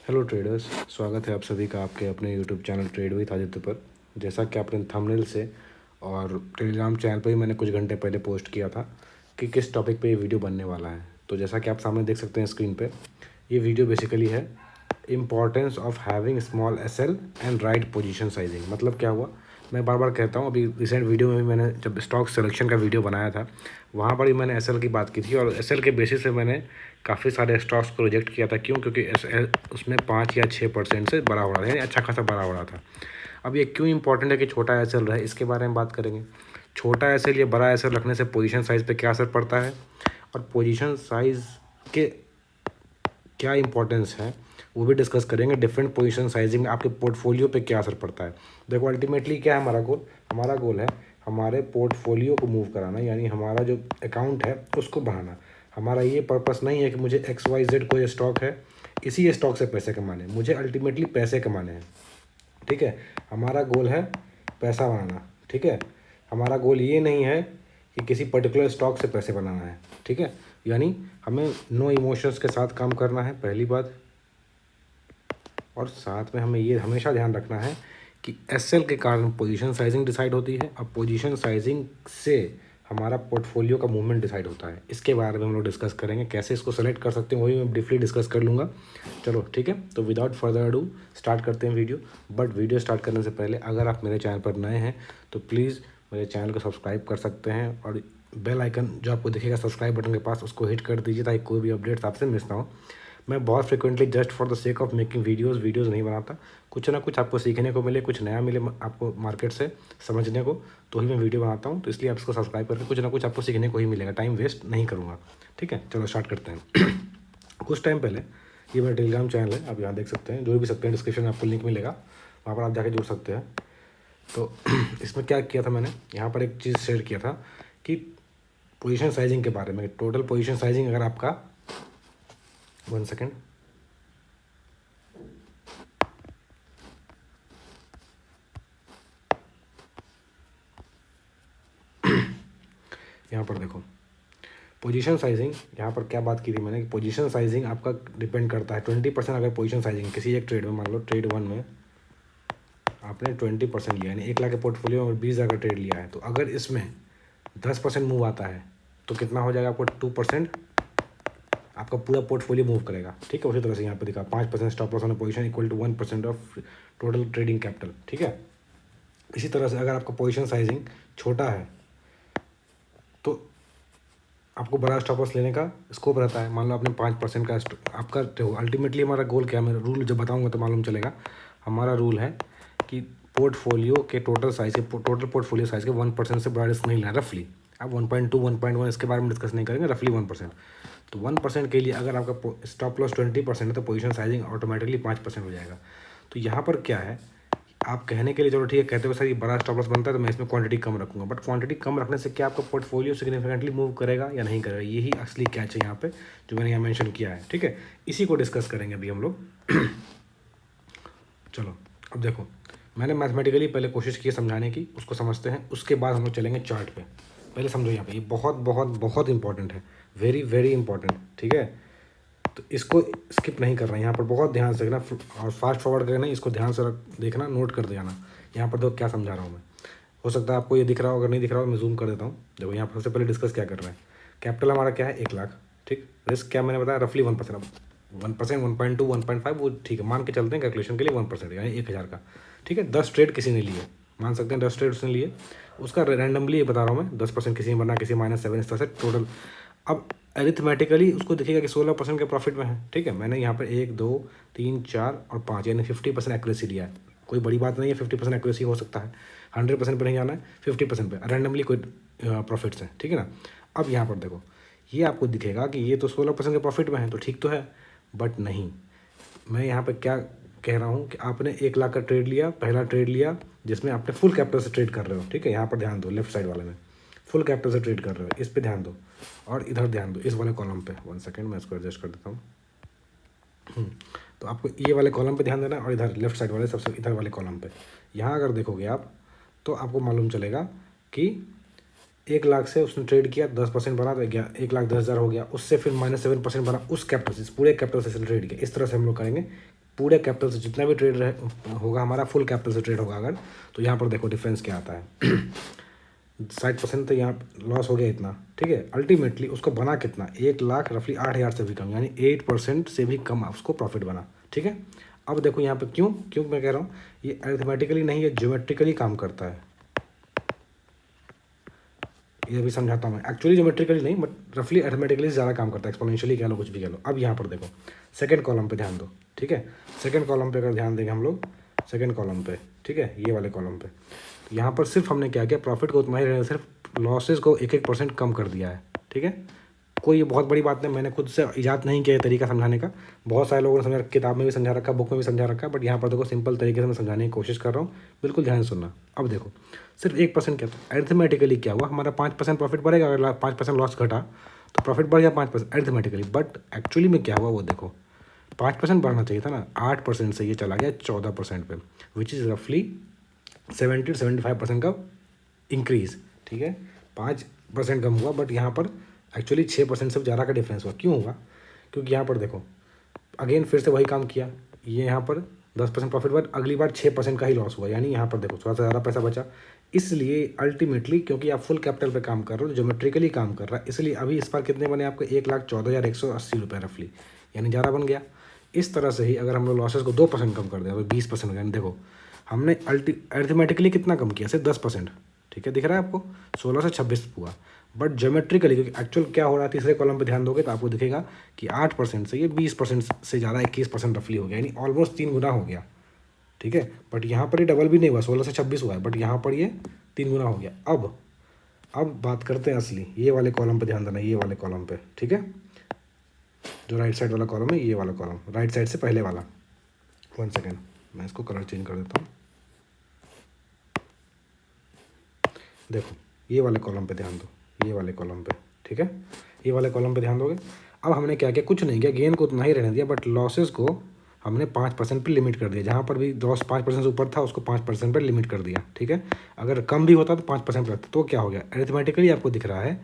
Hello traders, स्वागत है आप सभी का आपके अपने YouTube channel trade with Aditya पर। जैसा कि आपने थंबनेल से और टेलीग्राम चैनल पर भी मैंने कुछ घंटे पहले पोस्ट किया था कि किस टॉपिक पे ये वीडियो बनने वाला है। तो जैसा कि आप सामने देख सकते हैं स्क्रीन पे, ये वीडियो बेसिकली है importance of having small SL and right position sizing. मतलब क्या हुआ, मैं बार बार कहता हूँ, अभी रिसेंट वीडियो में भी मैंने जब स्टॉक सिलेक्शन का वीडियो बनाया था वहाँ पर भी मैंने एसएल की बात की थी और एसएल के बेसिस पे मैंने काफ़ी सारे स्टॉक्स को रिजेक्ट किया था। क्यों? क्योंकि उसमें 5 या 6% से बड़ा हो रहा था, यानी अच्छा खासा बड़ा हो रहा था। अब ये क्यों इंपॉर्टेंट है कि छोटा एसएल रहे, इसके बारे में बात करेंगे। छोटा एसएल या बड़ा एसएल रखने से पोजीशन साइज़ पे क्या असर पड़ता है और पोजीशन साइज़ के क्या इंपॉर्टेंस है वो भी डिस्कस करेंगे। डिफरेंट पोजीशन साइजिंग में आपके पोर्टफोलियो पे क्या असर पड़ता है। देखो, अल्टीमेटली क्या है हमारा गोल है हमारे पोर्टफोलियो को मूव कराना, यानी हमारा जो अकाउंट है उसको बढ़ाना। हमारा ये पर्पस नहीं है कि मुझे XYZ कोई स्टॉक है, इसी स्टॉक से पैसे कमाने, मुझे अल्टीमेटली पैसे कमाने हैं। ठीक है, हमारा गोल है पैसा बनाना। ठीक है, हमारा गोल ये नहीं है कि किसी पर्टिकुलर स्टॉक से पैसे बनाना है। ठीक है, यानी हमें नो इमोशंस के साथ काम करना है, पहली बात। और साथ में हमें ये हमेशा ध्यान रखना है कि एसएल के कारण पोजीशन साइजिंग डिसाइड होती है। अब पोजीशन साइजिंग से हमारा पोर्टफोलियो का मूवमेंट डिसाइड होता है। इसके बारे में हम लोग डिस्कस करेंगे, कैसे इसको सेलेक्ट कर सकते हैं वही मैं ब्रीफली डिस्कस कर लूँगा। चलो ठीक है, तो विदाउट फर्दर अडू स्टार्ट करते हैं वीडियो। बट वीडियो स्टार्ट करने से पहले अगर आप मेरे चैनल पर नए हैं तो प्लीज़ मेरे चैनल को सब्सक्राइब कर सकते हैं और बेल आइकन जो आपको दिखेगा सब्सक्राइब बटन के पास, उसको हिट कर दीजिए ताकि कोई भी अपडेट्स आपसे मिस ना हो। मैं बहुत frequently just for the sake of making videos नहीं बनाता। कुछ ना कुछ आपको सीखने को मिले, कुछ नया मिले आपको मार्केट से समझने को, तो ही मैं वीडियो बनाता हूँ। तो इसलिए आप इसको सब्सक्राइब करके कुछ ना कुछ आपको सीखने को ही मिलेगा, टाइम वेस्ट नहीं करूँगा। ठीक है, चलो स्टार्ट करते हैं। कुछ टाइम पहले, ये मेरा टेलीग्राम चैनल है, आप यहाँ देख सकते हैं, जुड़ भी सकते हैं, डिस्क्रिप्शन में आपको लिंक मिलेगा, वहाँ पर आप जाके जुड़ सकते हैं। तो इसमें क्या किया था मैंने, यहाँ पर एक चीज़ शेयर किया था कि पोजीशन साइजिंग के बारे में। टोटल पोजीशन साइजिंग अगर आपका 1 सेकेंड, यहाँ पर देखो पोजीशन साइजिंग, यहाँ पर क्या बात की थी मैंने कि पोजीशन साइजिंग आपका डिपेंड करता है 20%। अगर पोजीशन साइजिंग किसी एक ट्रेड में, मान लो ट्रेड 1 में आपने 20% लिया, यानी 1 लाख के पोर्टफोलियो में 20,000 का ट्रेड लिया है, तो अगर इसमें 10% मूव आता है तो कितना हो जाएगा, आपको 2% आपका पूरा पोर्टफोलियो मूव करेगा। ठीक है, उसी तरह से यहाँ पर दिखा 5% stop loss on position equal to 1% of total trading capital. ठीक है, इसी तरह से अगर आपका पोजीशन साइजिंग छोटा है तो आपको बड़ा स्टॉप लॉस लेने का स्कोप रहता है। मान लो आपने 5% का आपका, देखो अल्टीमेटली हमारा गोल क्या है, मैं रूल जब बताऊंगा तो मालूम चलेगा। हमारा रूल है कि पोर्टफोलियो के टोटल पोर्टफोलियो साइज के 1% से बड़ा रिस्क नहीं लेना, रफली। आप 1.2 1.1 इसके बारे में डिस्कस नहीं करेंगे, रफली 1%। तो 1% के लिए अगर आपका स्टॉप लॉस 20% है तो पोजीशन साइजिंग ऑटोमेटिकली 5% हो जाएगा। तो यहाँ पर क्या है, आप कहने के लिए चलो ठीक है, कहते हो सर ये बड़ा स्टॉप लॉस बनता है तो मैं इसमें क्वांटिटी कम रखूंगा, बट क्वांटिटी कम रखने से क्या आपका पोर्टफोलियो सिग्निफिकेंटली मूव करेगा या नहीं करेगा, यही असली कैच है यहाँ पे जो मैंने यहाँ मेंशन किया है। ठीक है, इसी को डिस्कस करेंगे अभी हम लोग। चलो अब देखो, मैंने मैथमेटिकली पहले कोशिश की समझाने की, उसको समझते हैं, उसके बाद हम लोग चलेंगे चार्ट पे। पहले समझो यहाँ पे, ये बहुत बहुत बहुत इंपॉर्टेंट है, वेरी वेरी इंपॉर्टेंट। ठीक है, तो इसको स्किप नहीं करना, यहाँ पर बहुत ध्यान से देखना और फास्ट फॉरवर्ड करना, इसको ध्यान से देखना, नोट कर देना। यहाँ पर देखो क्या समझा रहा हूँ मैं, हो सकता है आपको ये दिख रहा हो, अगर नहीं दिख रहा हो मैं जूम कर देता हूँ। देखो यहाँ पर सबसे पहले डिस्कस क्या कर रहे हैं, कैपिटल हमारा क्या है 1 लाख। ठीक, रिस्क क्या मैंने बताया, रफली 1%। अब 1%, 1.2, 1.5 वो ठीक है, मान के चलते हैं कैलकुलेशन के लिए 1%, यानी 1,000 का। ठीक है, 10 ट्रेड किसी ने लिए, मान सकते हैं 10 ट्रेड उसने लिए, उसका रैंडमली बता रहा हूँ मैं, 10% किसी ने बना, किसी -7, इस तरह से टोटल। अब अरिथमेटिकली उसको दिखेगा कि 16% के प्रॉफिट में है। ठीक है, मैंने यहाँ पर 1 2 3 4 और 5 यानी 50% एक्यूरेसी लिया है। कोई बड़ी बात नहीं है, 50% एक्यूरेसी हो सकता है, 100% पर नहीं जाना है, 50% पे रैंडमली कोई प्रॉफिट्स हैं। ठीक है ना, अब यहाँ पर देखो, ये आपको दिखेगा कि ये तो 16% के प्रॉफिट में है, तो ठीक तो है, बट नहीं। मैं यहाँ पर क्या कह रहा हूँ कि आपने 1 लाख का ट्रेड लिया, पहला ट्रेड लिया जिसमें आपने फुल कैपिटल से ट्रेड कर रहे हो। ठीक है, यहाँ पर ध्यान दो, लेफ्ट साइड वाले में फुल कैपिटल से ट्रेड कर रहे हो, इस पे ध्यान दो, और इधर ध्यान दो, इस वाले कॉलम पे। 1 सेकेंड, मैं इसको एडजस्ट कर देता हूँ। तो आपको ये वाले कॉलम पे ध्यान देना और इधर लेफ्ट साइड वाले सबसे इधर वाले कॉलम पे। यहाँ अगर देखोगे आप तो आपको मालूम चलेगा कि 1 लाख से उसने ट्रेड किया, 10% बना तो 1,10,000 हो गया, उससे फिर -7% बना उस कैपिटल से, पूरे कैपिटल से ट्रेड किया। इस तरह से हम लोग करेंगे पूरे कैपिटल से जितना भी ट्रेड होगा हमारा फुल कैपिटल से ट्रेड होगा अगर, तो यहाँ पर देखो डिफरेंस क्या आता है 60% तो यहाँ लॉस हो गया इतना, ठीक है। अल्टीमेटली उसको बना कितना, 1,00,000 रफली 8,000 से भी कम, यानी 8% से भी कम उसको प्रॉफिट बना, ठीक है। अब देखो यहाँ पे क्यों मैं कह रहा हूँ ये अरिथमेटिकली नहीं, ये ज्योमेट्रिकली काम करता है। ये भी समझाता हूँ मैं, एक्चुअली ज्योमेट्रिकली नहीं बट रफली अरिथमेटिकली ज़्यादा काम करता है, एक्सपोनेंशियली कह लो कुछ भी कह लो। अब यहाँ पर देखो सेकंड कॉलम पे ध्यान दो, ठीक है। सेकंड कॉलम पे अगर ध्यान देंगे हम लोग, सेकंड कॉलम पे, ठीक है, ये वाले कॉलम पे, तो यहाँ पर सिर्फ हमने क्या किया, प्रॉफिट को उतना ही रहने, सिर्फ लॉसेज को 1-1% कम कर दिया है, ठीक है। कोई बहुत बड़ी बात नहीं, मैंने खुद से ईजाद नहीं किया तरीका समझाने का, बहुत सारे लोगों ने समझा, किताब में भी समझा रखा, बुक में भी समझा रखा, बट यहाँ पर देखो सिंपल तरीके से मैं समझाने की कोशिश कर रहा हूँ, बिल्कुल ध्यान से सुनना। अब देखो सिर्फ 1% क्या, तो अरिथमेटिकली क्या हुआ, हमारा 5% प्रॉफिट बढ़ेगा, अगर 5% लॉस घटा तो प्रॉफिट बढ़ गया 5% अरिथमेटिकली, बट एक्चुअली में क्या हुआ वो देखो, 5% बढ़ना चाहिए था ना, 8% से ये चला गया 14% पे, विच इज़ रफली 70-75% का इंक्रीज़, ठीक है। 5% कम हुआ, बट यहाँ पर एक्चुअली 6% से ज़्यादा का डिफरेंस हुआ। क्यों हुआ, क्योंकि यहाँ पर देखो अगेन फिर से वही काम किया, ये यहाँ पर 10% प्रॉफिट हुआ, अगली बार 6% का ही लॉस हुआ, यानी यहाँ पर देखो थोड़ा सा ज़्यादा पैसा बचा। इसलिए अल्टीमेटली क्योंकि आप फुल कैपिटल पे काम कर रहे हो, तो ज्योमेट्रिकली काम कर रहा है, इसलिए अभी इस बार कितने बने आपको, 1,14,180 रुपये रफली, यानी ज़्यादा बन गया। इस तरह से ही अगर हम लोग लॉसेस को 2% कम कर दें तो 20% हो गया। देखो हमने अरिथमेटिकली कितना कम किया, सिर्फ 10%, ठीक है, दिख रहा है आपको, 16 से 26 हुआ, बट ज्योमेट्रिकली क्योंकि एक्चुअल क्या हो रहा है, तीसरे कॉलम पे ध्यान दोगे तो आपको दिखेगा कि 8% से ये 20% से ज़्यादा 21% रफली हो गया, यानी ऑलमोस्ट 3 गुना हो गया, ठीक है। बट यहाँ पर ये डबल भी नहीं हुआ, 16 से 26 हुआ है, बट यहाँ पर ये 3 गुना हो गया। अब बात करते हैं असली, ये वाले कॉलम पे ध्यान देना, ये वाले कॉलम पे, ठीक है, जो राइट साइड वाला कॉलम है, ये वाला कॉलम राइट साइड से पहले वाला, 1 सेकेंड मैं इसको कलर चेंज कर देता हूँ। देखो ये वाले कॉलम पे ध्यान दो, ये वाले कॉलम पे, ठीक है, ये वाले कॉलम पे ध्यान दोगे। अब हमने क्या किया, कुछ नहीं किया, गेन को उतना ही रहने दिया, बट लॉसेस को हमने 5% पे लिमिट कर दिया, जहाँ पर भी लॉस 5% से ऊपर था उसको 5% पर लिमिट कर दिया, ठीक है। अगर कम भी होता तो 5% रहता, तो क्या हो गया, अरिथमेटिकली आपको दिख रहा है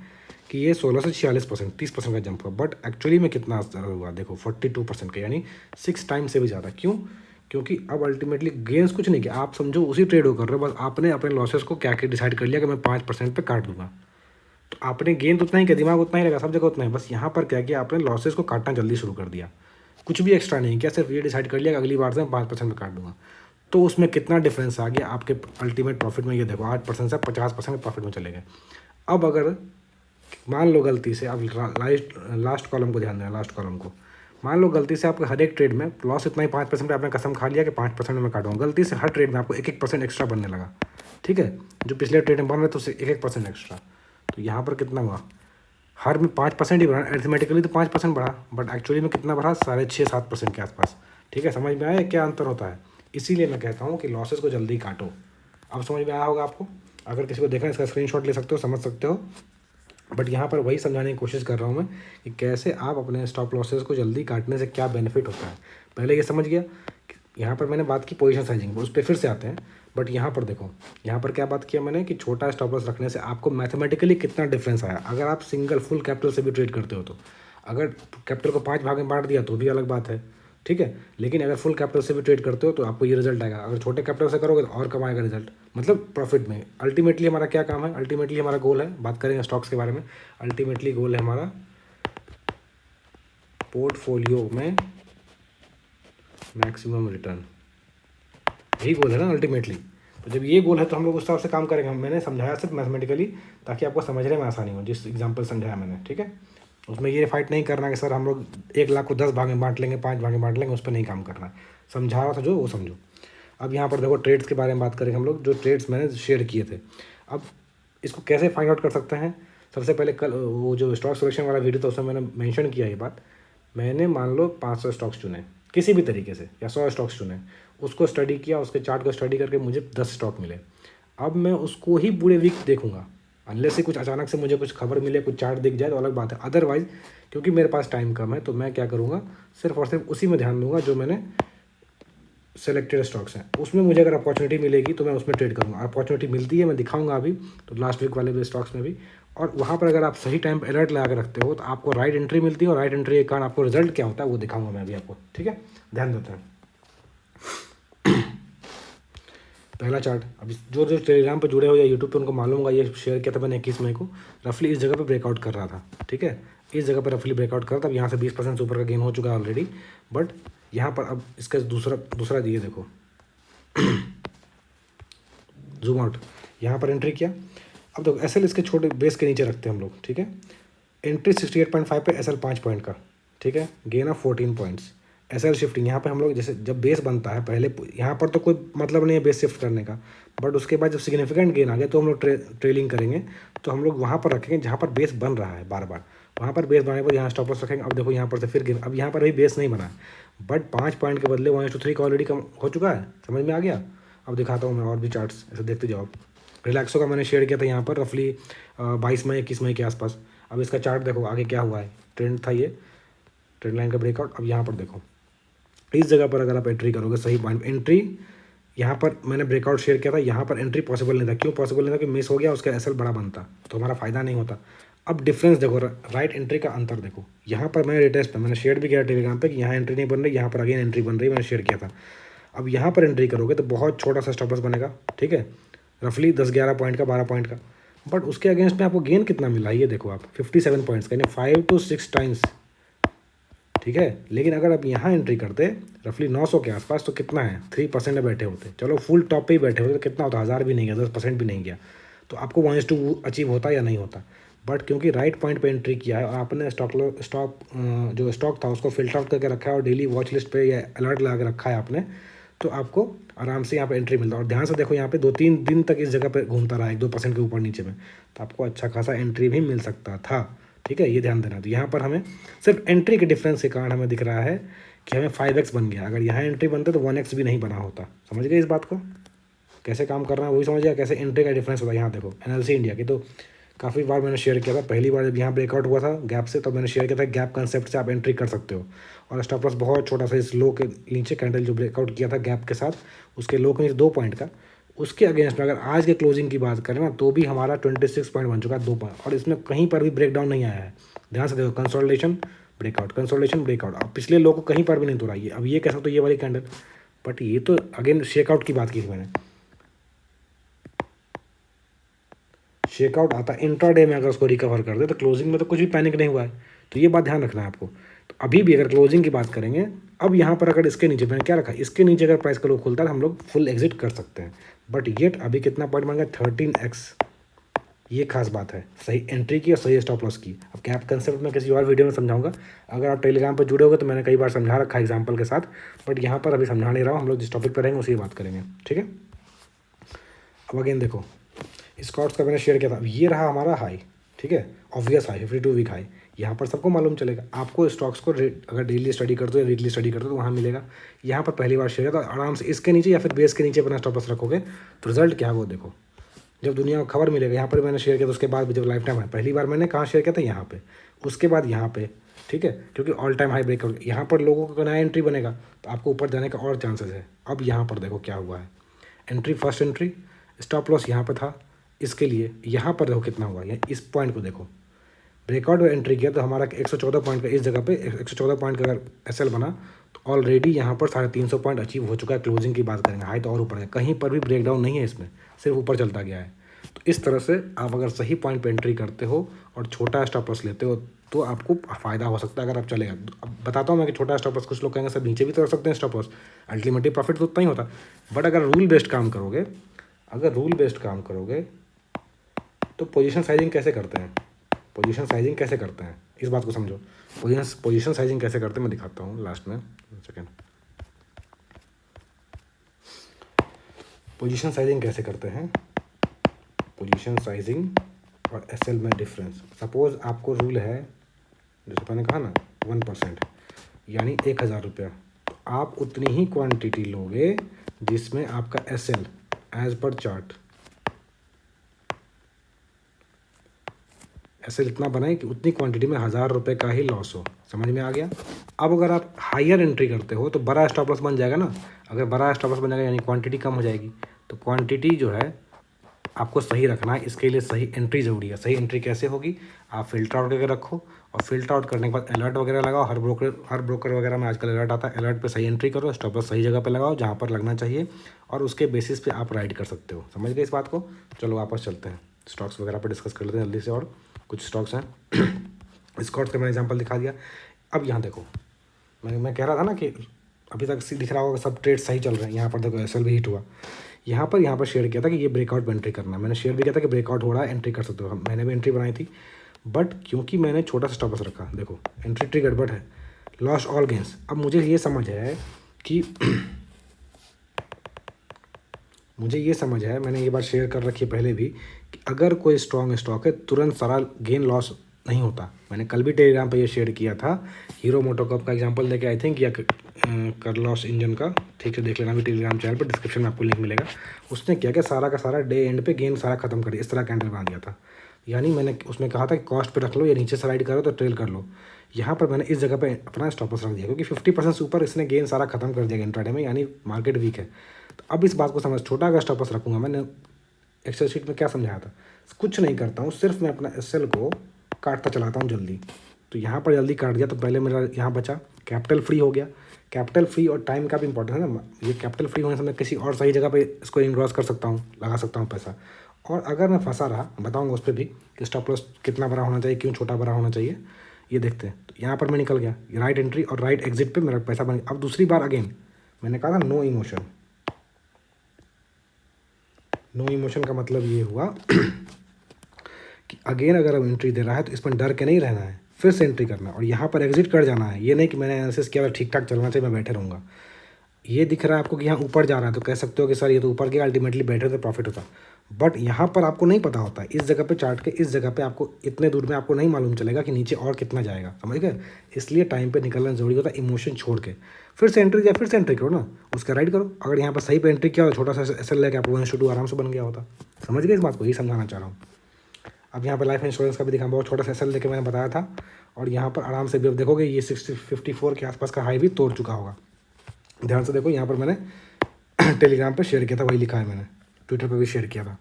कि ये 16 से 46%, 30% का जंप हुआ, बट एक्चुअली में कितना हुआ देखो 42% का, यानी 6 टाइम से भी ज़्यादा। क्यों, क्योंकि अब अल्टीमेटली गेंस कुछ नहीं किया, आप समझो उसी ट्रेड को कर रहे हो, बस आपने अपने लॉसेस को क्या डिसाइड कर लिया कि मैं 5% पे काट दूंगा, तो आपने गेन तो उतना ही किया, दिमाग उतना ही लगा, सब जगह उतना ही, बस यहाँ पर क्या किया आपने लॉसेस को काटना जल्दी शुरू कर दिया, कुछ भी एक्स्ट्रा नहीं किया, सिर्फ ये डिसाइड कर लिया कि अगली बार से मैं 5% पे काट दूंगा। तो उसमें कितना डिफरेंस आ गया आपके अल्टीमेट प्रॉफिट में, ये देखो 8% से 50% प्रॉफिट में चले गए। अब अगर मान लो गलती से, अब लास्ट कॉलम को ध्यान देना, लास्ट कॉलम को, मान लो गलती से आपका हर एक ट्रेड में लॉस इतना ही 5% पे आपने कसम खा लिया कि 5% में मैं काटूंगा, गलती से हर ट्रेड में आपको 1-1% एक्स्ट्रा बनने लगा, ठीक है, जो पिछले ट्रेड में बन रहे थे उससे 1-1% एक्स्ट्रा, तो यहाँ पर कितना हुआ, हर में 5% ही बढ़ा, अरिथमेटिकली तो 5% बढ़ा, बट एक्चुअली में कितना बढ़ा, 6.5-7% के आसपास, ठीक है। समझ में आया क्या अंतर होता है, इसीलिए मैं कहता हूँ कि लॉसेस को जल्दी काटो। अब समझ में आया होगा आपको, अगर किसी को देखना इसका स्क्रीनशॉट ले सकते हो, समझ सकते हो, बट यहाँ पर वही समझाने की कोशिश कर रहा हूँ मैं कि कैसे आप अपने स्टॉप लॉसेस को जल्दी काटने से क्या बेनिफिट होता है। पहले ये समझ गया कि यहाँ पर मैंने बात की पोजीशन साइजिंग, उस पर फिर से आते हैं, बट यहाँ पर देखो, यहाँ पर क्या बात किया मैंने कि छोटा स्टॉप लॉस रखने से आपको मैथमेटिकली कितना डिफरेंस आया। अगर आप सिंगल फुल कैपिटल से भी ट्रेड करते हो तो, अगर कैपिटल को 5 भाग में बांट दिया तो भी अलग बात है, ठीक है, लेकिन अगर फुल कैपिटल से भी ट्रेड करते हो तो आपको ये रिजल्ट आएगा। अगर छोटे कैपिटल से करोगे तो और कम आएगा रिजल्ट, मतलब प्रॉफिट में। अल्टीमेटली हमारा क्या काम है, अल्टीमेटली हमारा गोल है, बात करेंगे स्टॉक्स के बारे में, अल्टीमेटली गोल है हमारा पोर्टफोलियो में मैक्सिमम रिटर्न, यही गोल है ना अल्टीमेटली। तो जब ये गोल है तो हम लोग उस हिसाब से काम करेंगे। मैंने समझाया सिर्फ मैथमेटिकली ताकि आपको समझने में आसानी हो, जिस एग्जांपल समझाया मैंने, ठीक है। उसमें ये फाइट नहीं करना कि सर हम लोग 1,00,000 को 10 भाग में बांट लेंगे, 5 भाग में बांट लेंगे, उस पर नहीं काम करना है। समझा रहा था जो वो समझो। अब यहाँ पर देखो ट्रेड्स के बारे में बात करेंगे हम लोग, जो ट्रेड्स मैंने शेयर किए थे। अब इसको कैसे फाइंड आउट कर सकते हैं, सबसे पहले कल वो जो स्टॉक सिलेक्शन वाला वीडियो था उसमें मैंने मेंशन किया ये बात। मैंने मान लो 500 स्टॉक्स चुने किसी भी तरीके से, या 100 स्टॉक्स चुने, उसको स्टडी किया, उसके चार्ट को स्टडी करके मुझे 10 स्टॉक मिले। अब मैं उसको ही पूरे वीक देखूंगा, अनलेस से कुछ अचानक से मुझे कुछ खबर मिले, कुछ चार्ट दिख जाए तो अलग बात है। अदरवाइज क्योंकि मेरे पास टाइम कम है तो मैं क्या करूँगा, सिर्फ और सिर्फ उसी में ध्यान दूंगा जो मैंने सेलेक्टेड स्टॉक्स हैं। उसमें मुझे अगर अपॉर्चुनिटी मिलेगी तो मैं उसमें ट्रेड करूँगा। अपॉर्चुनिटी मिलती है, मैं दिखाऊंगा अभी तो लास्ट वीक वाले भी स्टॉक्स में भी। और वहाँ पर अगर आप सही टाइम पर अलर्ट लगा कर रखते हो तो आपको राइट एंट्री मिलती है, और राइट एंट्री के कारण आपको रिजल्ट क्या होता है वो दिखाऊंगा मैं अभी आपको, ठीक है। ध्यान देते हैं। पहला चार्ट, अब जो जो टेलीग्राम पे जुड़े हो या यूट्यूब पे उनको मालूम होगा, ये शेयर किया था मैंने 21 मई को, रफली इस जगह पे ब्रेकआउट कर रहा था, ठीक है, इस जगह पे रफली ब्रेकआउट कर रहा था। अब यहाँ से 20% से ऊपर का गेन हो चुका है ऑलरेडी, बट यहाँ पर अब इसका दूसरा दिए देखो जूम आउट, यहाँ पर एंट्री किया। अब देखो एसएल इसके छोटे बेस के नीचे रखते हैं हम लोग, ठीक है, एंट्री 68.5 पे, एसएल 5 पॉइंट का, ठीक है, gain of 14 points. SL shifting यहाँ पे हम लोग जैसे जब बेस बनता है पहले, यहाँ पर तो कोई मतलब नहीं है बेस शिफ्ट करने का, बट उसके बाद जब सिग्निफिकेंट गेन आ गया तो हम लोग ट्रेलिंग करेंगे, तो हम लोग वहाँ पर रखेंगे जहाँ पर बेस बन रहा है बार बार, वहाँ पर बेस बनाने पर यहाँ स्टॉप लॉस रखेंगे। अब देखो यहाँ पर से फिर गिर, अब यहाँ पर अभी बेस नहीं बना है, बट 5 पॉइंट के बदले 1:3 का ऑलरेडी कम हो चुका है, समझ में आ गया। अब दिखाता हूँ मैं और भी चार्ट्स, ऐसे देखते जाओ। रिलैक्सो का मैंने शेयर किया था यहाँ पर रफली 22 मई 21 मई के आसपास। अब इसका चार्ट देखो आगे क्या हुआ है, ट्रेंड था ये, ट्रेंड लाइन का ब्रेकआउट। अब यहाँ पर देखो इस जगह पर अगर आप एंट्री करोगे सही पॉइंट एंट्री, यहाँ पर मैंने ब्रेकआउट शेयर किया था, यहाँ पर एंट्री पॉसिबल नहीं था। क्यों पॉसिबल नहीं था? कि मिस हो गया, उसका एसएल बड़ा बनता तो हमारा फ़ायदा नहीं होता। अब डिफरेंस देखो, राइट एंट्री का अंतर देखो, यहाँ पर मैंने लेटेस्ट पे मैंने शेयर भी किया टेलीग्राम पे कि यहाँ एंट्री नहीं बन रही, यहाँ पर अगेन एंट्री बन रही, मैंने शेयर किया था। अब यहाँ पर एंट्री करोगे तो बहुत छोटा सा स्टॉप लॉस बनेगा, ठीक है, रफली 10-11 पॉइंट का, 12 पॉइंट का, बट उसके अगेंस्ट में आपको गेन कितना मिला ये देखो आप, 57 पॉइंट्स का, यानी 5 to 6 टाइम्स, ठीक है। लेकिन अगर आप यहाँ एंट्री करते रफली 900 के आसपास तो कितना है, 3% में बैठे होते, चलो फुल टॉप पे ही बैठे होते तो कितना होता, 1000 भी नहीं गया, 10% भी नहीं गया, तो आपको 1:2 अचीव होता या नहीं होता। बट क्योंकि राइट पॉइंट पे एंट्री किया है और आपने जो स्टॉक था उसको फिल्टर आउट करके रखा है और डेली वॉच लिस्ट पे या अलर्ट लगा के रखा है आपने, तो आपको आराम से यहाँ पे एंट्री मिलता है। और ध्यान से देखो यहाँ पे 2-3 दिन तक इस जगह पे घूमता रहा, 1-2% के ऊपर नीचे में, तो आपको अच्छा खासा एंट्री भी मिल सकता था, ठीक है, ये ध्यान देना। तो यहाँ पर हमें सिर्फ एंट्री के डिफरेंस के कारण हमें दिख रहा है कि हमें 5x बन गया, अगर यहाँ एंट्री बनते तो 1x भी नहीं बना होता। समझ गए इस बात को, कैसे काम करना है वही समझ गया, कैसे एंट्री का डिफरेंस होता है। यहाँ देखो एनएलसी इंडिया की तो काफ़ी बार मैंने शेयर किया था, पहली बार जब यहाँ ब्रेकआउट हुआ था गैप से तो मैंने शेयर किया था, गैप कंसेप्ट से आप एंट्री कर सकते हो। और स्टॉप लॉस बहुत छोटा सा, इस लो के नीचे कैंडल जो ब्रेकआउट किया था गैप के साथ, उसके लो के नीचे 2 पॉइंट का, उसके अगेंस्ट में अगर आज के क्लोजिंग की बात करें ना तो भी हमारा 26 पॉइंट बन चुका है, 2 पॉइंट, और इसमें कहीं पर भी ब्रेकडाउन नहीं आया है। ध्यान से देखो, कंसोलिडेशन ब्रेकआउट, कंसोलिडेशन ब्रेकआउट, अब पिछले लो को कहीं पर भी नहीं तोड़ा ये। अब ये कह सकते हो ये वाली कैंडल, बट ये तो अगेन शेकआउट की बात की थी मैंने, शेकआउट आता इंट्राडे में, अगर उसको रिकवर कर दे तो क्लोजिंग में तो कुछ भी पैनिक नहीं हुआ है, तो ये बात ध्यान रखना है आपको। तो अभी भी अगर क्लोजिंग की बात करेंगे, अब यहाँ पर अगर इसके नीचे मैंने क्या रखा, इसके नीचे अगर प्राइस का लो खुलता है तो हम लोग फुल एग्जिट कर सकते हैं, बट येट अभी कितना पॉइंट बन गया, 13x, ये खास बात है, सही एंट्री की और सही स्टॉप लॉस की। अब कैप कंसेप्ट में किसी और वीडियो में समझाऊंगा, अगर आप टेलीग्राम पर जुड़े होगे तो मैंने कई बार समझा रखा है एग्जांपल के साथ, बट यहाँ पर अभी समझा नहीं रहा हूँ, हम लोग जिस टॉपिक पर रहेंगे उसी बात करेंगे, ठीक है। अब अगेन देखो स्कॉट्स का मैंने शेयर किया था, अब ये रहा हमारा हाई, ठीक है, ऑब्वियस हाई, 52 वीक हाई, यहाँ पर सबको मालूम चलेगा। आपको स्टॉक्स को अगर डेली स्टडी करते हो या वीकली स्टडी करते हो तो वहाँ मिलेगा। यहाँ पर पहली बार शेयर किया तो आराम से इसके नीचे या फिर बेस के नीचे अपना स्टॉप लॉस रखोगे तो रिजल्ट क्या है वो देखो, जब दुनिया को खबर मिलेगा। यहाँ पर मैंने शेयर किया तो उसके बाद भी जब लाइफ टाइम है, पहली बार मैंने कहाँ शेयर किया था, यहाँ पे, उसके बाद यहाँ पे, ठीक है, क्योंकि ऑल टाइम हाई ब्रेक, यहाँ पर लोगों को नया एंट्री बनेगा तो आपको ऊपर जाने का और चांसेस है। अब यहाँ पर देखो क्या हुआ है, entry, first entry, stop loss यहाँ पर था इसके लिए, यहाँ पर देखो कितना हुआ, इस पॉइंट को देखो, ब्रेकआउट में एंट्री किया तो हमारा 114 पॉइंट का, इस जगह पे 114 पॉइंट का अगर एसएल बना तो ऑलरेडी यहाँ पर 350 पॉइंट अचीव हो चुका है। क्लोजिंग की बात करेंगे, हाई तो और ऊपर है, कहीं पर भी ब्रेकडाउन नहीं है इसमें, सिर्फ ऊपर चलता गया है। तो इस तरह से आप अगर सही पॉइंट पे एंट्री करते हो और छोटा स्टॉप लॉस लेते हो तो आपको फ़ायदा हो सकता है अगर आप चलेगा। अब बताता हूँ मैं कि छोटा स्टॉप लॉस, कुछ लोग कहेंगे सर नीचे भी तो रख सकते हैं स्टॉप लॉस, अल्टीमेटली प्रॉफिट तो उतना ही होता, बट अगर रूल बेस्ड काम करोगे, तो पोजीशन साइजिंग कैसे करते हैं, पोजीशन साइजिंग कैसे करते हैं इस बात को समझो। पोजीशन साइजिंग कैसे करते हैं मैं दिखाता हूँ लास्ट में, सेकेंड। पोजीशन साइजिंग कैसे करते हैं, पोजीशन साइजिंग और एसएल में डिफरेंस। सपोज आपको रूल है, जैसे मैंने कहा ना 1%, यानी 1000 रुपया, तो आप उतनी ही क्वांटिटी लोगे जिसमें आपका एसएल एज पर चार्ट ऐसे इतना बनाए कि उतनी क्वांटिटी में 1000 रुपये का ही लॉस हो। समझ में आ गया। अब अगर आप हायर एंट्री करते हो तो बड़ा स्टॉप लॉस बन जाएगा ना, अगर बड़ा स्टॉप लॉस बन जाएगा यानी क्वांटिटी कम हो जाएगी, तो क्वांटिटी जो है आपको सही रखना है, इसके लिए सही एंट्री ज़रूरी है। सही एंट्री कैसे होगी, आप फिल्टर आउट करके रखो और फ़िल्टर आउट करने के बाद अलर्ट वगैरह लगाओ। हर ब्रोकर वगैरह में आजकल अलर्ट आता है, अलर्ट पे सही एंट्री करो, स्टॉप लॉस सही जगह पे लगाओ जहाँ पर लगना चाहिए, और उसके बेसिस पे आप राइड कर सकते हो। समझ गए इस बात को? चलो वापस चलते हैं, स्टॉक्स वगैरह पर डिस्कस कर लेते हैं जल्दी से। और कुछ स्टॉक्स हैं स्कॉट्स का मैंने एग्जाम्पल दिखा दिया। अब यहाँ देखो, मैं कह रहा था ना कि अभी तक दिख रहा होगा सब ट्रेड सही चल रहे हैं। यहाँ पर देखो एसएल भी हिट हुआ, यहाँ पर शेयर किया था कि ये ब्रेकआउट में एंट्री करना है। मैंने शेयर भी किया था कि ब्रेकआउट हो रहा है, एंट्री कर सकते हो। मैंने भी एंट्री बनाई थी, बट क्योंकि मैंने छोटा सा स्टॉप लॉस रखा, देखो एंट्री गड़बड़ है, लॉस ऑल गेंस। अब मुझे ये समझ है कि मैंने ये बात शेयर कर रखी है पहले भी, कि अगर कोई स्ट्रॉन्ग स्टॉक है तुरंत सारा गेन लॉस नहीं होता। मैंने कल भी टेलीग्राम पे ये शेयर किया था, हीरो मोटोकॉर्प का एग्जांपल देके आई थिंक, या कर लॉस इंजन का, ठीक है देख लेना भी टेलीग्राम चैनल पर, डिस्क्रिप्शन में आपको लिंक मिलेगा। उसने क्या क्या सारा का सारा डे एंड पे गेन सारा खत्म कर दिया, इस तरह कैंडल बना दिया था। यानी मैंने उसमें कहा था कि कॉस्ट पे रख लो या नीचे से राइड करो तो ट्रेल कर लो। यहाँ पर मैंने इस जगह पे अपना स्टॉप लॉस रख दिया, क्योंकि 50% से ऊपर इसने गेन सारा खत्म कर दिया इंट्राडे में, यानी मार्केट वीक है। तो अब इस बात को समझ, छोटा अगर स्टॉप लॉस रखूँगा, मैंने एक्सेल शीट में क्या समझाया था, कुछ नहीं करता हूँ, सिर्फ मैं अपना एसएल को काटता चलाता हूँ जल्दी। तो यहाँ पर जल्दी काट दिया तो पहले मेरा यहाँ बचा, कैपिटल फ्री हो गया। कैपिटल फ्री और टाइम का भी इंपॉर्टेंट है ना, ये कैपिटल फ्री होने से मैं किसी और सही जगह पे इसको इन्वेस्ट कर सकता हूँ, लगा सकता हूँ पैसा। और अगर मैं फंसा रहा, बताऊँगा उस पर भी कि स्टॉप लॉस कितना बड़ा होना चाहिए, क्यों छोटा बड़ा होना चाहिए, ये देखते हैं। तो यहाँ पर मैं निकल गया, राइट एंट्री और राइट एग्जिट पे मेरा पैसा बन गया। अब दूसरी बार अगेन मैंने कहा था नो इमोशन। नो इमोशन का मतलब ये हुआ कि अगेन अगर अब एंट्री दे रहा है तो इसमें डर के नहीं रहना है, फिर से एंट्री करना और यहाँ पर एग्जिट कर जाना है। ये नहीं कि मैंने एनालिसिस किया ठीक ठाक चलना चाहिए, मैं बैठे रहूँगा। ये दिख रहा है आपको कि यहाँ ऊपर जा रहा है तो कह सकते हो कि सर ये तो ऊपर गया, अल्टीमेटली बैठे तो प्रॉफिट होता। बट यहाँ पर आपको नहीं पता होता, इस जगह पे चार्ट के इस जगह पे आपको इतने दूर में आपको नहीं मालूम चलेगा कि नीचे और कितना जाएगा, समझ गए? इसलिए टाइम पे निकलना जरूरी होता है, इमोशन छोड़ के। फिर से एंट्री दिया, फिर से एंट्री करो ना, उसका राइड करो। अगर यहाँ पर सही पे एंट्री किया हो, छोटा सा एसएल लेके आपको 1:2 आराम से बन गया होता। समझ गए इस बात को? यही समझाना चाह रहा हूँ। अब यहाँ पर लाइफ इंश्योरेंस का भी दिखा, बहुत छोटा सा एसएल लेके मैंने बताया था, और यहाँ पर आराम से भी अब देखोगे ये 54 के आसपास का हाई भी तोड़ चुका होगा। ध्यान से देखो, यहाँ पर मैंने टेलीग्राम पे शेयर किया था, वही लिखा है मैंने, ट्विटर पे भी शेयर किया था,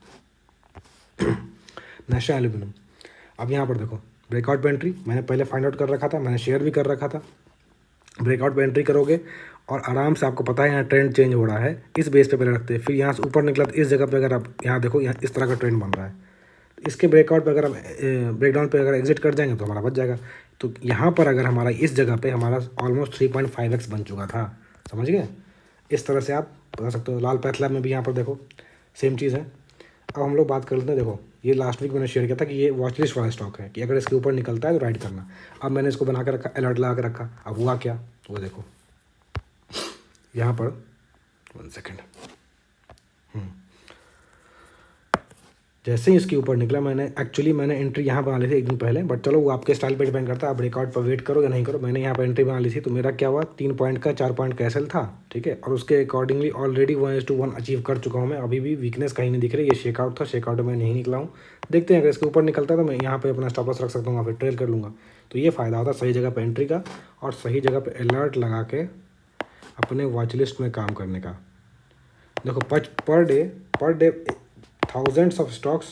नेशनल एल्यूमिनियम। अब यहाँ पर देखो ब्रेकआउट पे एंट्री मैंने पहले फाइंड आउट कर रखा था, मैंने शेयर भी कर रखा था। ब्रेकआउट पे एंट्री करोगे और आराम से, आपको पता है यहाँ ट्रेंड चेंज हो रहा है, इस बेस पे पहले रखते हैं, फिर यहाँ से ऊपर निकला तो इस जगह पे अगर आप यहाँ देखो, यहाँ इस तरह का ट्रेंड बन रहा है, इसके ब्रेकआउट पे अगर आप ब्रेकडाउन पे अगर एग्जिट कर जाएंगे तो हमारा बच जाएगा। तो यहाँ पर अगर हमारा इस जगह पे हमारा ऑलमोस्ट 3.5x बन चुका था, समझ गए? इस तरह से आप बता सकते हो। लाल पैथ लैब में भी यहाँ पर देखो सेम चीज़ है। अब हम लोग बात कर लेते हैं, देखो ये लास्ट वीक मैंने शेयर किया था कि ये वॉच लिस्ट वाला स्टॉक है, कि अगर इसके ऊपर निकलता है तो राइड करना। अब मैंने इसको बना कर रखा, अलर्ट लगा कर रखा। अब हुआ क्या, वो देखो यहाँ पर 1 सेकेंड, जैसे ही इसके ऊपर निकला, मैंने एंट्री यहाँ बना ली थी एक दिन पहले, बट चलो वो आपके स्टाइल पे डिपेंड करता है, आप ब्रेकआउट पर वेट करो या नहीं करो। मैंने यहाँ पर एंट्री बना ली थी, तो मेरा क्या हुआ, 3 पॉइंट का 4 पॉइंट का एसएल था, ठीक है, और उसके अकॉर्डिंगली ऑलरेडी 1:1 अचीव कर चुका हूँ मैं। अभी भी वीकनेस कहीं नहीं दिख रही, ये शेकआउट था, शेकआउट में नहीं निकला हूँ। देखते हैं अगर इसके ऊपर निकलता है तो मैं यहाँ पर अपना स्टॉप लॉस रख सकता हूँ, फिर ट्रेल कर लूँगा। तो ये फ़ायदा होता है सही जगह पर एंट्री का, और सही जगह पर अलर्ट लगा के अपने वॉच लिस्ट में काम करने का। देखो per day thousands of stocks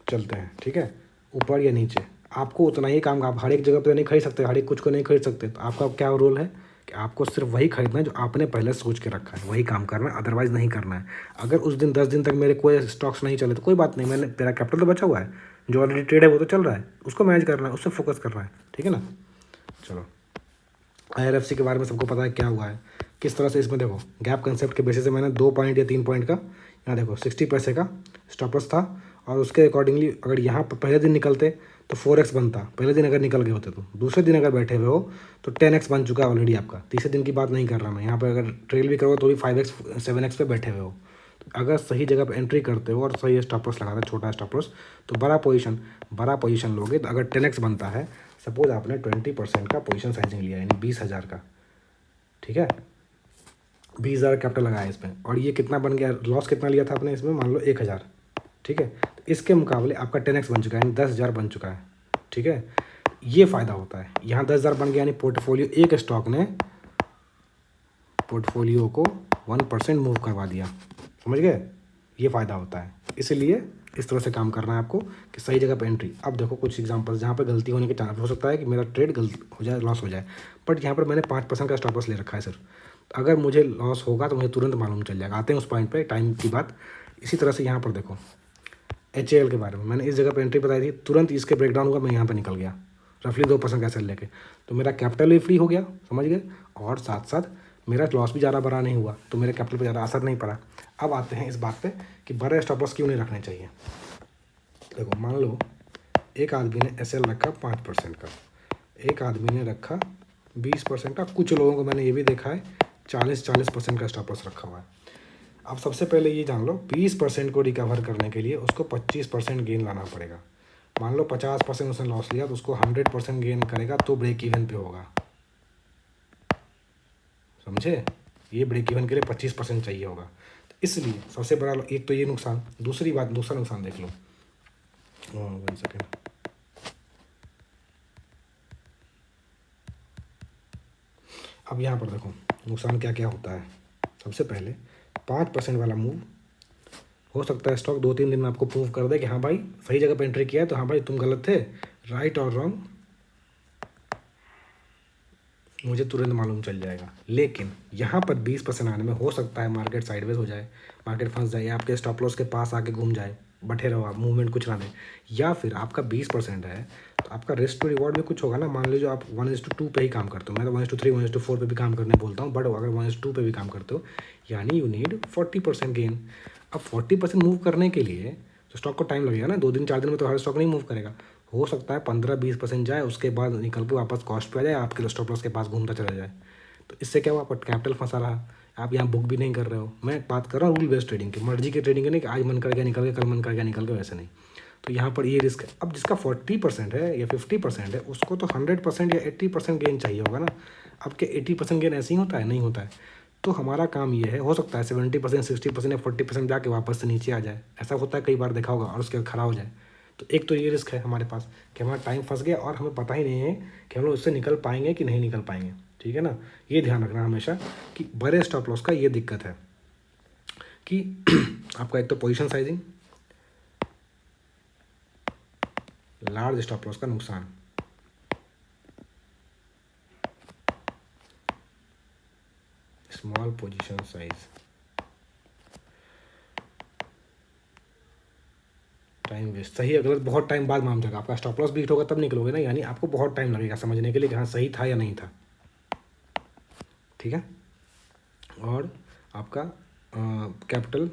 चलते हैं, ठीक है, ऊपर या नीचे। आपको उतना ही काम, आप हर एक जगह पे नहीं खरीद सकते, हर एक कुछ को नहीं खरीद सकते। तो आपका क्या रोल है कि आपको सिर्फ वही खरीदना है जो आपने पहले सोच के रखा है, वही काम करना है, अदरवाइज़ नहीं करना है। अगर उस दिन 10 दिन तक मेरे कोई स्टॉक्स नहीं चले तो कोई बात नहीं, मैंने मेरा कैपिटल तो बचा हुआ है, जो ऑलरेडी ट्रेड है वो तो चल रहा है, उसको मैनेज करना है, उससे फोकस करना है, ठीक है ना। चलो IRFC के बारे में सबको पता है क्या हुआ है, किस तरह से। इसमें देखो गैप कंसेप्ट के बेसिस से मैंने 2 पॉइंट या 3 पॉइंट का, यहाँ देखो 60 पैसे का स्टॉप लॉस था, और उसके अकॉर्डिंगली अगर यहाँ पर पहले दिन निकलते तो 4x बनता, पहले दिन अगर निकल गए होते तो। दूसरे दिन अगर बैठे हुए हो तो 10x बन चुका है ऑलरेडी आपका। तीसरे दिन की बात नहीं कर रहा मैं, यहाँ पर अगर ट्रेल भी करो तो भी 5x 7x पे बैठे हुए हो। तो अगर सही जगह पर एंट्री करते हो और सही स्टॉप लॉस लगाते, छोटा स्टॉप लॉस, तो बड़ा पोजीशन लोगे तो अगर 10x बनता है, सपोज आपने 20% का पोजीशन साइजिंग लिया, यानी 20,000 का, ठीक है, 20,000 कैपिटल लगाया इसमें, और ये कितना बन गया, लॉस कितना लिया था आपने इसमें, मान लो 1,000, ठीक है। तो इसके मुकाबले आपका 10x बन चुका है, यानी 10,000 बन चुका है, ठीक है। ये फ़ायदा होता है, यहाँ 10,000 बन गया, यानी पोर्टफोलियो, एक स्टॉक ने पोर्टफोलियो को 1% मूव करवा दिया, समझ गए? ये फ़ायदा होता है, इसलिए इस तरह से काम करना है आपको कि सही जगह पे एंट्री। अब देखो कुछ एग्जांपल्स जहाँ पे गलती होने के चांस हो सकता है कि मेरा ट्रेड गलत हो जाए, लॉस हो जाए, बट यहाँ पर मैंने 5% का स्टॉप लॉस ले रखा है सिर्फ। अगर मुझे लॉस होगा तो मुझे तुरंत मालूम चल जाएगा। आते हैं उस पॉइंट पे, टाइम की बात। इसी तरह से यहाँ पर देखो HAL के बारे में मैंने इस जगह पे एंट्री बताई थी, तुरंत इसके ब्रेकडाउन हुआ, मैं यहाँ पे निकल गया रफली 2% का सेल लेके, तो मेरा कैपिटल भी फ्री हो गया, समझ गए, और साथ साथ मेरा लॉस भी ज़्यादा बड़ा नहीं हुआ, तो मेरे कैपिटल पर ज़्यादा असर नहीं पड़ा। अब आते हैं इस बात पे कि बड़े स्टॉप लॉस क्यों नहीं रखने चाहिए। देखो मान लो एक आदमी ने SL रखा 5% का, एक आदमी ने रखा 20% का, कुछ लोगों को मैंने ये भी देखा है 40% का स्टॉप लॉस रखा हुआ है। अब सबसे पहले ये जान लो 20% को रिकवर करने के लिए उसको 25% गेन लाना पड़ेगा। मान लो 50% उसने लॉस लिया तो उसको 100% गेन करेगा तो ब्रेक इवन पे होगा, समझे। ये ब्रेक इवन के लिए 25% चाहिए होगा, तो इसलिए सबसे बड़ा एक तो ये नुकसान। दूसरी बात, दूसरा नुकसान देख लो, 1 सेकेंड, अब यहाँ पर देखो नुकसान क्या क्या होता है। सबसे पहले 5% वाला मूव हो सकता है स्टॉक 2-3 दिन में आपको प्रूव कर दे कि हाँ भाई सही जगह पर एंट्री किया है, तो हाँ भाई तुम गलत थे, राइट और रॉन्ग मुझे तुरंत मालूम चल जाएगा। लेकिन यहाँ पर 20% आने में हो सकता है मार्केट साइडवेज हो जाए, मार्केट फंस जाए, या आपके स्टॉप लॉस के पास आके घूम जाए, बैठे रहो आप, मूवमेंट कुछ ना दे, या फिर आपका 20% है तो आपका रिस्क टू रिवॉर्ड भी कुछ होगा ना। मान लीजिए आप 1:2 पे ही काम करते हो, मैं तो 1:3 1:4 पे भी काम करने बोलता हूँ, बट अगर 1:2 पे भी काम करते हो यानी यू नीड 40% गेन। अब 40% मूव करने के लिए तो स्टॉक को टाइम लगेगा ना, 2 दिन 4 दिन में तो हर स्टॉक नहीं मूव करेगा। हो सकता है 15-20% जाए, उसके बाद निकल के वापस कॉस्ट पे आ जाए, आपके स्टॉप लॉस के पास घूमता चला जाए। तो इससे क्या हुआ, आपका कैपिटल फंसा रहा, आप यहाँ बुक भी नहीं कर रहे हो। मैं बात कर रहा हूँ रूल बेस्ड ट्रेडिंग की, मर्जी की ट्रेडिंग है, नहीं कि आज मन कर गया निकल गया, कल मन कर गया निकल गया, वैसे नहीं। तो यहाँ पर ये रिस्क है। अब जिसका 40% है या 50% है उसको तो 100% या 80% गेन चाहिए होगा ना। अब क्या 80% गेन ऐसे ही होता है? नहीं होता है। तो हमारा काम ये है, हो सकता है 70%, 60% या 40% जाके वापस से नीचे आ जाए, ऐसा होता है कई बार देखा होगा, और उसके बाद खड़ा हो जाए। तो एक तो ये रिस्क है हमारे पास कि हमारा टाइम फंस गया और हमें पता ही नहीं है कि हम लोग उससे निकल पाएंगे कि नहीं निकल पाएंगे, ठीक है ना। ये ध्यान रखना हमेशा कि बड़े स्टॉप लॉस का ये दिक्कत है कि आपका एक तो position sizing, large stop loss का नुकसान, small position size, time waste, सही है गलत बहुत टाइम बाद मालूम चलेगा। आपका स्टॉप लॉस बीट होगा तब निकलोगे ना, यानी आपको बहुत टाइम लगेगा समझने के लिए कि हाँ सही था या नहीं था, ठीक है। और आपका कैपिटल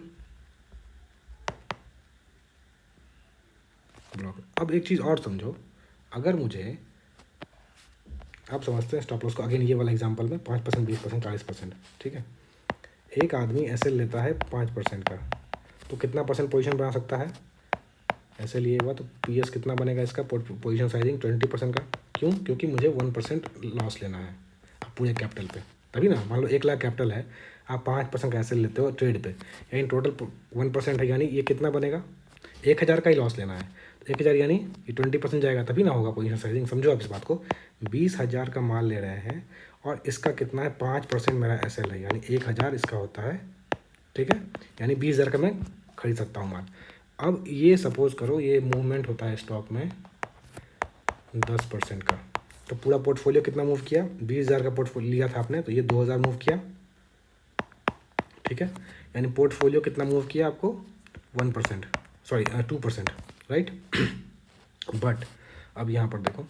ब्लॉक। अब एक चीज़ और समझो, अगर मुझे, आप समझते हैं स्टॉप लॉस को, अगेन ये वाला एग्जांपल में 5%, 20%, 40%, ठीक है। एक आदमी ऐसे लेता है 5% का, तो कितना परसेंट पोजीशन बना सकता है? ऐसे लिए हुआ तो PS कितना बनेगा इसका, पोजीशन साइजिंग 20% का। क्यों? क्योंकि मुझे 1% लॉस लेना है अब पूरे कैपिटल पे, तभी ना। मान लो 1 लाख कैपिटल है, आप 5% का ऐसे लेते हो ट्रेड पे, यानी टोटल 1% है, यानी ये कितना बनेगा? 1,000 का ही लॉस लेना है, तो 1,000 यानी ये 20% जाएगा, तभी ना होगा पोजीशन साइजिंग। समझो आप इस बात को, 20,000 का माल ले रहे हैं और इसका कितना है, 5% मेरा SL है, यानी 1,000 इसका होता है, ठीक है, यानी 20,000 का मैं खरीद सकता हूँ माल। अब ये सपोज करो ये मूवमेंट होता है स्टॉक में 10% का, तो पूरा पोर्टफोलियो कितना मूव किया? 20,000 का पोर्टफोलियो लिया था आपने, तो ये 2,000 मूव किया, ठीक है। यानी पोर्टफोलियो कितना मूव किया आपको? 1%, सॉरी 2%, राइट। बट अब यहाँ पर देखो,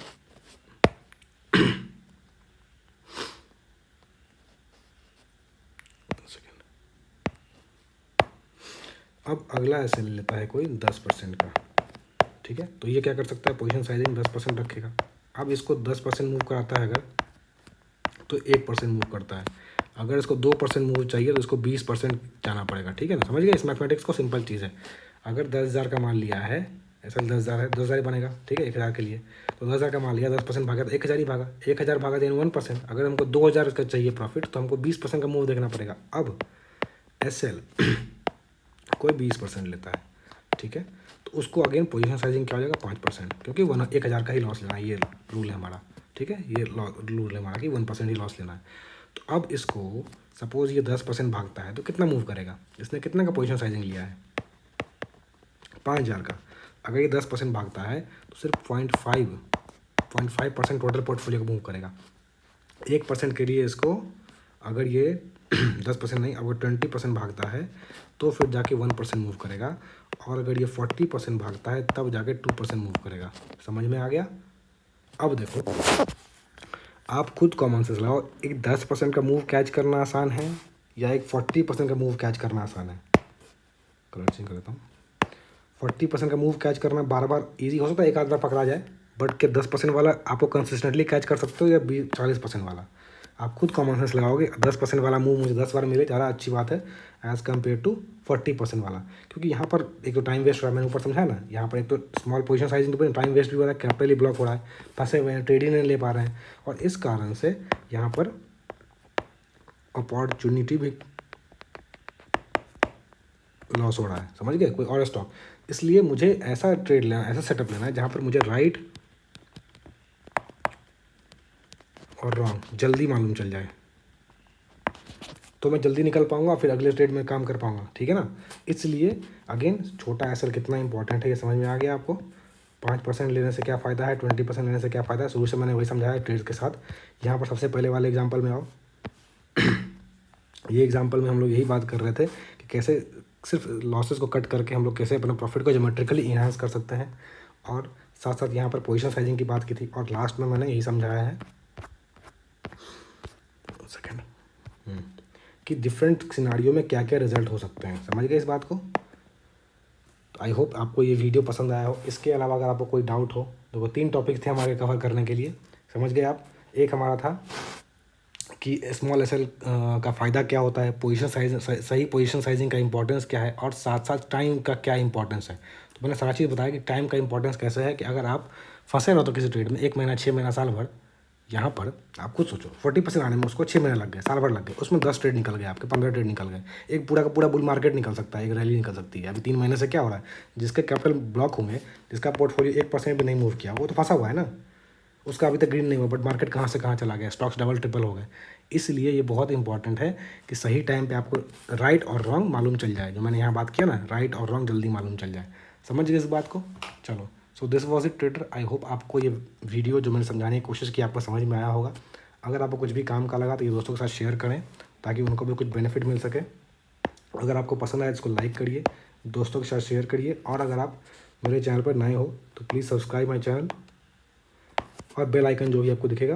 अब अगला ऐसे ले लेता है कोई 10% का, ठीक है। तो ये क्या कर सकता है, पोजीशन साइजिंग 10% रखेगा। अब इसको 10% मूव कराता है अगर, तो 1% मूव करता है। अगर इसको 2% मूव चाहिए तो इसको 20% जाना पड़ेगा, ठीक है ना। समझ गए इस मैथमेटिक्स को, सिंपल चीज़ है। अगर 10,000 का माल लिया है, ऐसा 10,000 है, 10,000 ही बनेगा, ठीक है, 1,000 के लिए। तो 10,000 का माल लिया, 10% भागा तो 1,000 ही भागा, 1,000 भागा देन 1%। अगर हमको 2,000 का चाहिए प्रॉफिट तो हमको 20% का मूव देखना पड़ेगा। अब SL कोई 20% लेता है, ठीक है, तो उसको अगेन पोजीशन साइजिंग क्या हो जाएगा, 5%, क्योंकि 1,000 का ही लॉस लेना है, ये रूल है हमारा, ठीक है। ये रूल है हमारा कि 1% ही लॉस लेना है। तो अब इसको सपोज ये 10% भागता है तो कितना मूव करेगा, इसने कितने का पोजीशन साइजिंग लिया है? 5,000 का, अगर ये 10% भागता है तो सिर्फ 0.5% टोटल पोर्टफोलियो को मूव करेगा। 1% के लिए इसको, अगर ये 10% नहीं, अगर 20% भागता है तो फिर जाके 1% मूव करेगा, और अगर ये 40% भागता है तब जाके 2% मूव करेगा। समझ में आ गया? अब देखो, आप खुद कॉमन सेंस लगाओ, एक 10% का मूव कैच करना आसान है या एक 40% का मूव कैच करना आसान है? कलर चेंज कर देता हूँ। 40% का मूव कैच करना बार बार ईजी हो सकता है, एक आध बार पकड़ा जाए, बट क्या 10% वाला आपको कंसिस्टेंटली कैच कर सकते हो या 40% वाला? आप खुद कॉमन सेंस लगाओगे, 10% वाला मूव मुझे 10 बार मिले ज़्यादा अच्छी बात है एज़ कम्पेयर टू 40% वाला, क्योंकि यहाँ पर एक तो टाइम वेस्ट हो रहा है, मैंने ऊपर समझाया ना, यहाँ पर एक तो स्मॉल पोजीशन साइजिंग तो टाइम वेस्ट भी हो रहा है, कैपिटल ही ब्लॉक हो रहा है, फंसे हुए हैं, ट्रेड ही नहीं ले पा रहे हैं, और इस कारण से यहाँ पर अपॉर्चुनिटी भी लॉस हो रहा है। समझ गए? कोई और स्टॉक, इसलिए मुझे ऐसा ट्रेड लेना, ऐसा सेटअप लेना है जहाँ पर मुझे राइट और रॉन्ग जल्दी मालूम चल जाए, तो मैं जल्दी निकल पाऊंगा, फिर अगले ट्रेड में काम कर पाऊंगा। ठीक है ना? इसलिए अगेन छोटा एसएल कितना इंपॉर्टेंट है ये समझ में आ गया आपको। 5% लेने से क्या फ़ायदा है, 20% लेने से क्या फ़ायदा है, शुरू से मैंने वही समझाया है ट्रेड के साथ। यहाँ पर सबसे पहले वाले एग्जाम्पल में आओ। ये एग्जाम्पल में हम लोग यही बात कर रहे थे कि कैसे सिर्फ लॉसेस को कट करके हम लोग कैसे अपने प्रॉफिट को ज्योमेट्रिकली इन्हांस कर सकते हैं, और साथ साथ यहाँ पर पोजीशन साइजिंग की बात की थी, और लास्ट में मैंने यही समझाया है सेकेंड कि डिफरेंट सिनारियों में क्या क्या रिजल्ट हो सकते हैं। समझ गए इस बात को? तो आई होप आपको ये वीडियो पसंद आया हो। इसके अलावा अगर आपको कोई डाउट हो, तो वो 3 टॉपिक थे हमारे कवर करने के लिए। समझ गए आप? एक हमारा था कि स्मॉल एसएल का फ़ायदा क्या होता है, पोजीशन साइज, सही पोजीशन साइजिंग का इंपॉर्टेंस क्या है, और साथ साथ टाइम का क्या इंपॉर्टेंस है। तो मैंने सारा चीज़ बताया कि टाइम का इंपॉर्टेंस कैसे है, कि अगर आप फंसे रहो तो किसी ट्रेड में 1 महीना, 6 महीना, साल भर, यहाँ पर आप खुद सोचो 40% आने में उसको 6 महीने लग गए, साल भर लग गए, उसमें 10 ट्रेड निकल गए आपके, 15 ट्रेड निकल गए, एक पूरा का पूरा बुल मार्केट निकल सकता है, एक रैली निकल सकती है। अभी 3 महीने से क्या हो रहा है, जिसके कैपिटल ब्लॉक होंगे, जिसका पोर्टफोलियो 1% भी नहीं मूव किया, वो तो फंसा हुआ है ना, उसका अभी तक ग्रीन नहीं हुआ, बट मार्केट कहाँ से कहाँ चला गया, स्टॉक्स डबल ट्रिपल हो गए। इसलिए ये बहुत इंपॉर्टेंट है कि सही टाइम पे आपको राइट और रॉन्ग मालूम चल जाए, जो मैंने यहाँ बात किया ना, राइट और रॉन्ग जल्दी मालूम चल जाए। समझ गए इस बात को? चलो, so this was it trader. I hope आपको ये वीडियो जो मैंने समझाने की कोशिश की आपको समझ में आया होगा। अगर आपको कुछ भी काम का लगा तो ये दोस्तों के साथ शेयर करें, ताकि उनको भी कुछ बेनिफिट मिल सके। अगर आपको पसंद आए इसको लाइक करिए, दोस्तों के साथ शेयर करिए, और अगर आप मेरे चैनल पर नए हो तो प्लीज़ सब्सक्राइब माई चैनल, और बेल आइकन जो भी आपको दिखेगा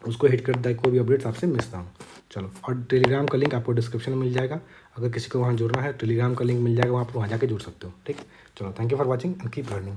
उसको हिट कर दे, कोई भी अपडेट्स आपसे मिस ना हो। चलो, और टेलीग्राम का लिंक आपको डिस्क्रिप्शन में मिल जाएगा, अगर किसी को वहाँ जुड़ना है टेलीग्राम का लिंक मिल जाएगा, वहाँ आप वहाँ जाके जुड़ सकते हो। ठीक, चलो, thank you for watching and keep learning.